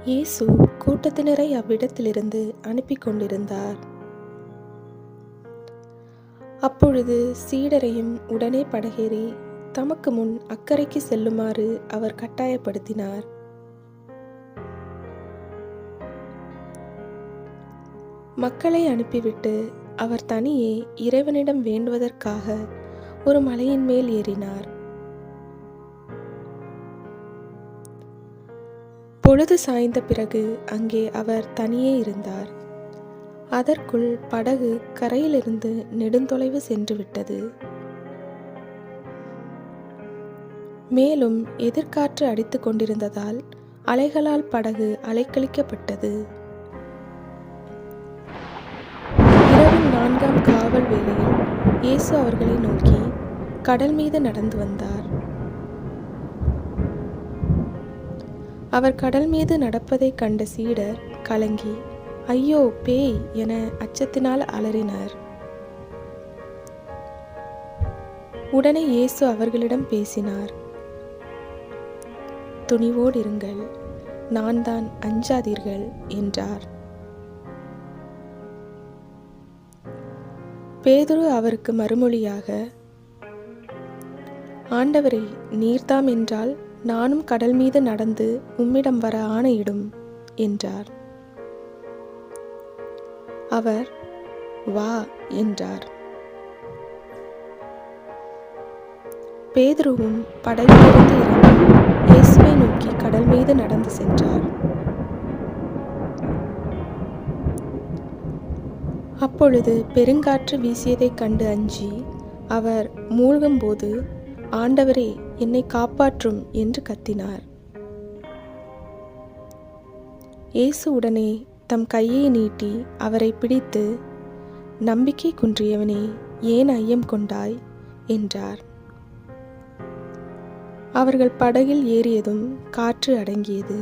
இயேசு கூட்டத்தினரை அவ்விடத்திலிருந்து அனுப்பி கொண்டிருந்தார். அப்பொழுது சீடரையும் உடனே படகேறி தமக்கு முன் அக்கரைக்கு செல்லுமாறு அவர் கட்டாயப்படுத்தினார். மக்களை அனுப்பிவிட்டு அவர் தனியே இறைவனிடம் வேண்டுவதற்காக ஒரு மலையின் மேல் ஏறினார். பொழுது சாய்ந்த பிறகு அங்கே அவர் தனியே இருந்தார். அதற்குள் படகு கரையிலிருந்து நெடுந்தொலைவு சென்று விட்டது. மேலும் எதிர்காற்று அடித்து கொண்டிருந்ததால் அலைகளால் படகு அலைக்கழிக்கப்பட்டது. இரவின் 4ஆம் காவல் வேளையில் இயேசு அவர்களை நோக்கி கடல் மீது நடந்து வந்தார். அவர் கடல் மீது நடப்பதைக் கண்ட சீடர் கலங்கி, ஐயோ பேய் என அச்சத்தினால் அலறினர். உடனே இயேசு அவர்களிடம் பேசினார். துணிவோடிருங்கள், நான் தான், அஞ்சாதீர்கள் என்றார். பேதுரு அவருக்கு மறுமொழியாக, ஆண்டவரே, நீர்தாம் என்றால் நானும் கடல் மீது நடந்து உம்மிடம் வர ஆணையிடும் என்றார். அவர் வா என்றார். பேதுருவும் படகிலிருந்து இறங்கி இயேசுவை நோக்கி கடல் மீது நடந்து சென்றார். அப்பொழுது பெருங்காற்று வீசியதைக் கண்டு அஞ்சி அவர் மூழ்கும்போது, ஆண்டவரே, என்னை காப்பாற்றும் என்று கத்தினார். இயேசு உடனே தம் கையை நீட்டி அவரை பிடித்து, நம்பிக்கை குன்றியவனே, ஏன் ஐயம் கொண்டாய் என்றார். அவர்கள் படகில் ஏறியதும் காற்று அடங்கியது.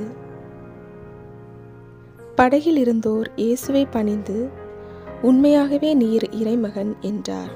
படகில் இருந்தோர் இயேசுவை பணிந்து, உண்மையாகவே நீர் இறைமகன் என்றார்.